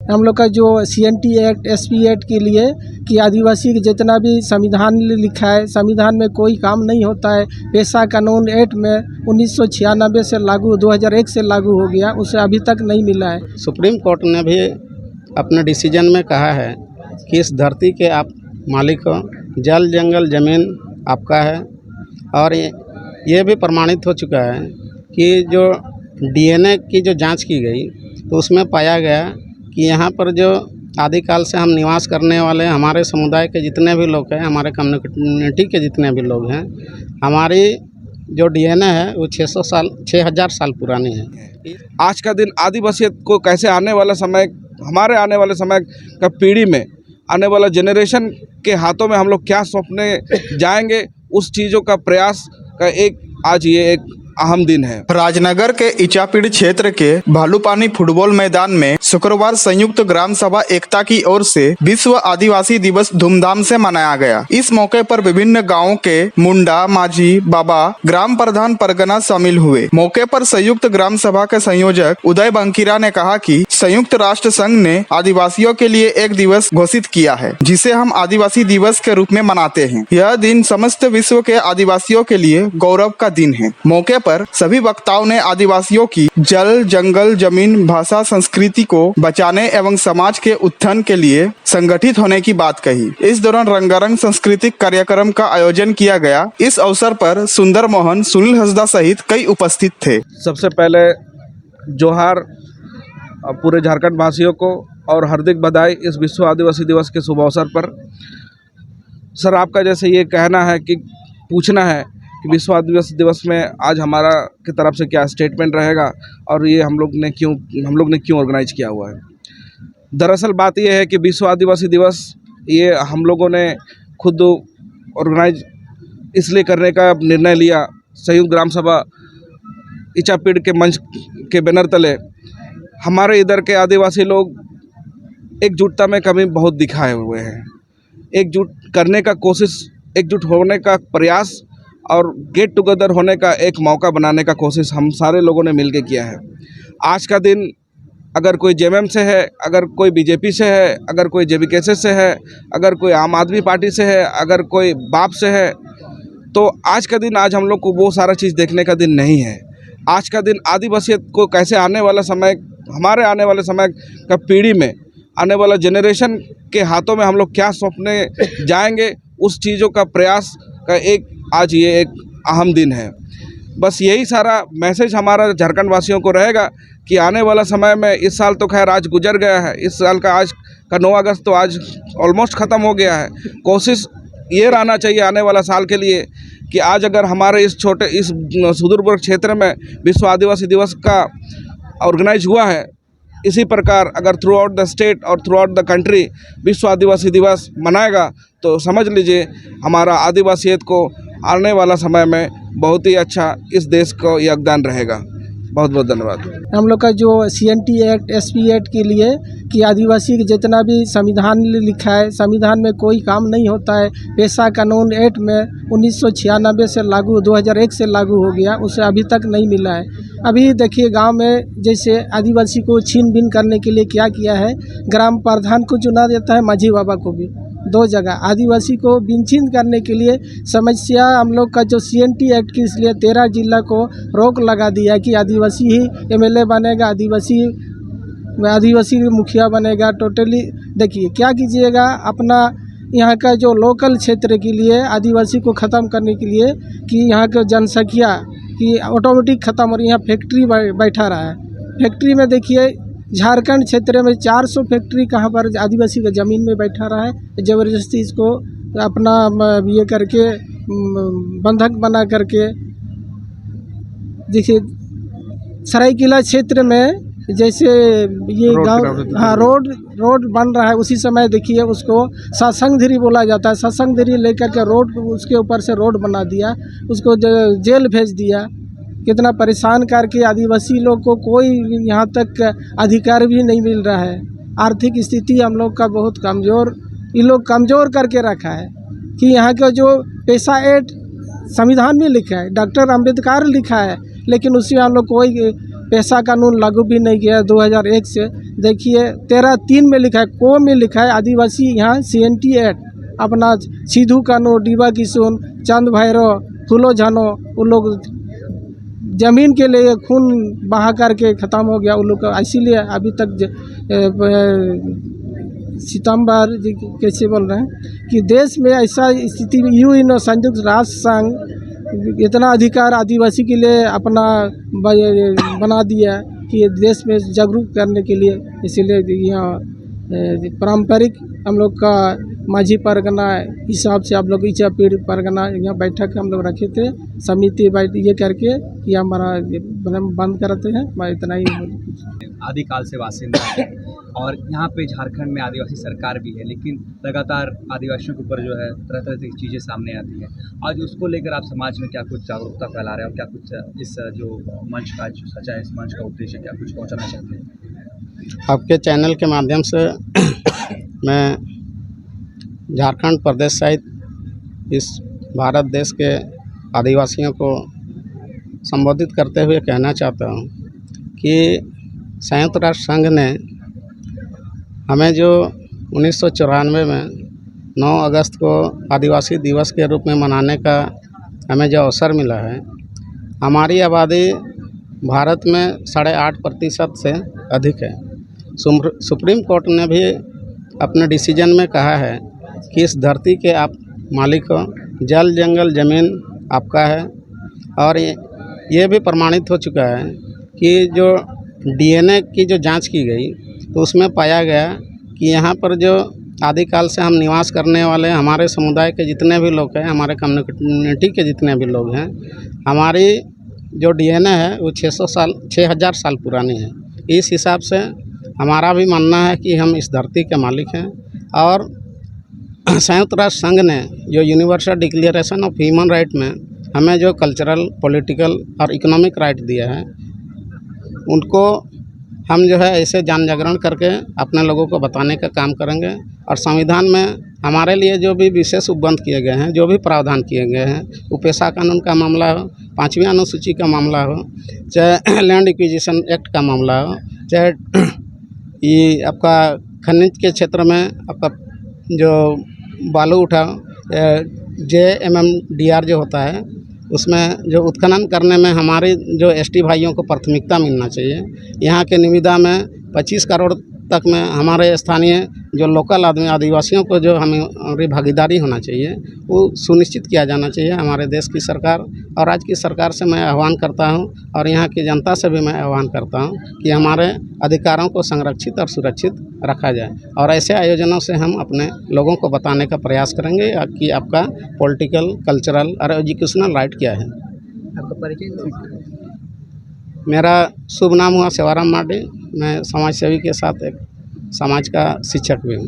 हम लोग का जो CNT एक्ट SP एक्ट के लिए कि आदिवासी के जितना भी संविधान में लिखा है, संविधान में कोई काम नहीं होता है। पेशा कानून एक्ट में 1996 से लागू 2001 से लागू हो गया, उसे अभी तक नहीं मिला है। सुप्रीम कोर्ट ने भी अपने डिसीजन में कहा है कि इस धरती के आप मालिक हो, जल जंगल ज़मीन आपका है। और ये भी प्रमाणित हो चुका है कि जो DNA की जो जांच की गई तो उसमें पाया गया कि यहाँ पर जो आदिकाल से हम निवास करने वाले हमारे समुदाय के जितने भी लोग हैं, हमारे कम्युनिटी के जितने भी लोग हैं, हमारी जो DNA है वो 6000 साल पुरानी है। आज का दिन आदिवासियत को कैसे आने वाला समय, हमारे आने वाले समय का पीढ़ी में आने वाला जनरेशन के हाथों में हम लोग क्या सौंपने जाएंगे, उस चीज़ों का प्रयास का एक आज ये एक अहम दिन है। राजनगर के इचापीड़ क्षेत्र के भालूपानी फुटबॉल मैदान में शुक्रवार संयुक्त ग्राम सभा एकता की ओर से विश्व आदिवासी दिवस धूमधाम से मनाया गया। इस मौके पर विभिन्न गांवों के मुंडा, माझी, बाबा, ग्राम प्रधान, परगना शामिल हुए। मौके पर संयुक्त ग्राम सभा के संयोजक उदय बंकीरा ने कहा कि संयुक्त राष्ट्र संघ ने आदिवासियों के लिए एक दिवस घोषित किया है, जिसे हम आदिवासी दिवस के रूप में मनाते हैं। यह दिन समस्त विश्व के आदिवासियों के लिए गौरव का दिन है। मौके पर सभी वक्ताओं ने आदिवासियों की जल, जंगल, जमीन, भाषा, संस्कृति को बचाने एवं समाज के उत्थान के लिए संगठित होने की बात कही। इस दौरान रंगारंग सांस्कृतिक कार्यक्रम का आयोजन किया गया। इस अवसर पर सुंदर मोहन, सुनील हंसदा सहित कई उपस्थित थे। सबसे पहले जोहार पूरे झारखंड वासियों को और हार्दिक बधाई इस विश्व आदिवासी दिवस के शुभ अवसर पर। सर, आपका जैसे ये कहना है कि पूछना है कि विश्व आदिवासी दिवस में आज हमारा की तरफ से क्या स्टेटमेंट रहेगा और ये हम लोग ने क्यों ऑर्गेनाइज किया हुआ है। दरअसल बात ये है कि विश्व आदिवासी दिवस ये हम लोगों ने खुद ऑर्गेनाइज इसलिए करने का निर्णय लिया। संयुक्त ग्राम सभा इचापीड़ के मंच के बैनर तले हमारे इधर के आदिवासी लोग एकजुटता में कमी बहुत दिखाए हुए हैं। एकजुट करने का कोशिश, एकजुट होने का प्रयास और गेट टुगेदर होने का एक मौका बनाने का कोशिश हम सारे लोगों ने मिलकर किया है। आज का दिन अगर कोई JMM से है, अगर कोई BJP से है, अगर कोई JBKS से है, अगर कोई आम आदमी पार्टी से है, अगर कोई बाप से है, तो आज का दिन आज हम लोग को वो सारा चीज़ देखने का दिन नहीं है। आज का दिन आदिवासियत को कैसे आने वाला समय, हमारे आने वाले समय का पीढ़ी में आने वाला जनरेशन के हाथों में हम लोग क्या सौंपने जाएंगे, उस चीज़ों का प्रयास का एक आज ये एक अहम दिन है। बस यही सारा मैसेज हमारा झारखंड वासियों को रहेगा कि आने वाला समय में, इस साल तो खैर आज गुजर गया है, इस साल का आज का 9 अगस्त तो आज ऑलमोस्ट ख़त्म हो गया है। कोशिश ये रहना चाहिए आने वाला साल के लिए कि आज अगर हमारे इस सुदूरवर्ग क्षेत्र में विश्व आदिवासी दिवस का ऑर्गेनाइज हुआ है, इसी प्रकार अगर थ्रू आउट द स्टेट और थ्रू आउट द कंट्री विश्व आदिवासी दिवस मनाएगा तो समझ लीजिए हमारा आदिवासियत को आने वाला समय में बहुत ही अच्छा इस देश को योगदान रहेगा। बहुत बहुत धन्यवाद। हम लोग का जो CNT एक्ट SP एक्ट के लिए कि आदिवासी के जितना भी संविधान में लिखा है, संविधान में कोई काम नहीं होता है। पेशा कानून एक्ट में 1996 से लागू 2001 से लागू हो गया, उसे अभी तक नहीं मिला है। अभी देखिए गांव में जैसे आदिवासी को छीन बीन करने के लिए क्या किया है, ग्राम प्रधान को चुना देता है, माझी बाबा को भी 2 जगह। आदिवासी को बिनछीन करने के लिए समस्या हम लोग का जो CNT एक्ट की, इसलिए 13 जिला को रोक लगा दिया कि आदिवासी ही MLA बनेगा, आदिवासी मुखिया बनेगा। टोटली देखिए क्या कीजिएगा, अपना यहाँ का जो लोकल क्षेत्र के लिए आदिवासी को ख़त्म करने के लिए कि यहाँ का जनसंख्या कि ऑटोमेटिक ख़त्म हो रही है। यहाँ फैक्ट्री बैठा रहा है, फैक्ट्री में देखिए झारखंड क्षेत्र में 400 फैक्ट्री कहाँ पर आदिवासी का ज़मीन में बैठा रहा है। ज़बरदस्ती इसको अपना ये करके बंधक बना करके, देखिए सरायकेला क्षेत्र में जैसे ये गांव, हाँ रोड बन रहा है, उसी समय देखिए उसको सत्संगधिरी बोला जाता है। सत्संगधिरी लेकर के रोड, उसके ऊपर से रोड बना दिया, उसको जेल भेज दिया। कितना परेशान करके आदिवासी लोग को कोई यहाँ तक अधिकार भी नहीं मिल रहा है। आर्थिक स्थिति हम लोग का बहुत कमज़ोर, ये लोग कमज़ोर करके रखा है कि यहाँ का जो पेशा एक्ट संविधान में लिखा है, डॉक्टर अम्बेडकर लिखा है, लेकिन उसमें हम लोग कोई पेशा कानून लागू भी नहीं किया 2001 से। देखिए 13(3) में लिखा है, को में लिखा है आदिवासी यहाँ CNT एक्ट, अपना सिद्धू कानू, डीबा किशुन, चंद भैरव, फूलो झानो, वो लोग ज़मीन के लिए खून बहा करके ख़त्म हो गया उन लोग का। इसीलिए अभी तक सितंबर जी कैसे बोल रहे हैं कि देश में ऐसा स्थिति UN संयुक्त राष्ट्र संघ इतना अधिकार आदिवासी के लिए अपना बना दिया कि देश में जागरूक करने के लिए। इसीलिए यहाँ पारंपरिक हम लोग का माझी परगना हिसाब से आप लोग इच्छा पीड़ परगना यहाँ बैठक हम लोग रखे थे, समिति बैठ ये करके कि हमारा बंद करते हैं। मैं इतना ही आदिकाल से बासिंदा है और यहाँ पे झारखंड में आदिवासी सरकार भी है, लेकिन लगातार आदिवासियों के ऊपर जो है तरह तरह की चीज़ें सामने आती हैं। आज उसको लेकर आप समाज में क्या कुछ जागरूकता फैला रहे हैं और क्या कुछ इस जो मंच का जो सचा है, इस मंच का उद्देश्य क्या कुछ पहुँचाना चाहते हैं? आपके चैनल के माध्यम से मैं झारखंड प्रदेश सहित इस भारत देश के आदिवासियों को संबोधित करते हुए कहना चाहता हूँ कि संयुक्त राष्ट्र संघ ने हमें जो 1994 में 9 अगस्त को आदिवासी दिवस के रूप में मनाने का हमें जो अवसर मिला है, हमारी आबादी भारत में 8.5% से अधिक है। सुप्रीम कोर्ट ने भी अपने डिसीजन में कहा है कि इस धरती के आप मालिक हो, जल जंगल ज़मीन आपका है। और ये भी प्रमाणित हो चुका है कि जो DNA की जो जांच की गई तो उसमें पाया गया कि यहाँ पर जो आदिकाल से हम निवास करने वाले हमारे समुदाय के जितने भी लोग हैं, हमारे कम्युनिटी के जितने भी लोग हैं, हमारी जो DNA है वो 6000 साल पुरानी है। इस हिसाब से हमारा भी मानना है कि हम इस धरती के मालिक हैं। और संयुक्त राष्ट्र संघ ने जो universal declaration of human right में हमें जो कल्चरल, पॉलिटिकल और इकोनॉमिक राइट दिया है, उनको हम जो है ऐसे जन जागरण करके अपने लोगों को बताने का काम करेंगे। और संविधान में हमारे लिए जो भी विशेष उपबंध किए गए हैं, जो भी प्रावधान किए गए हैं, वो पेशा कानून का मामला हो, 5वीं अनुसूची का मामला हो, चाहे लैंड एक्विजिशन एक्ट का मामला हो, चाहे ये आपका खनिज के क्षेत्र में आपका जो बालू उठाओ JMMDR जो होता है, उसमें जो उत्खनन करने में हमारे जो ST भाइयों को प्राथमिकता मिलना चाहिए। यहाँ के निविदा में 25 करोड़ तक में हमारे स्थानीय जो लोकल आदमी आदिवासियों को जो हमारी भागीदारी होना चाहिए वो सुनिश्चित किया जाना चाहिए। हमारे देश की सरकार और राज्य की सरकार से मैं आह्वान करता हूं और यहाँ की जनता से भी मैं आह्वान करता हूं कि हमारे अधिकारों को संरक्षित और सुरक्षित रखा जाए। और ऐसे आयोजनों से हम अपने लोगों को बताने का प्रयास करेंगे कि आपका पॉलिटिकल, कल्चरल और एजुकेशनल राइट क्या है। आपका परिचय? मेरा शुभ नाम हुआ सेवाराम मार्डी। मैं समाज सेवी के साथ एक समाज का शिक्षक भी हूँ।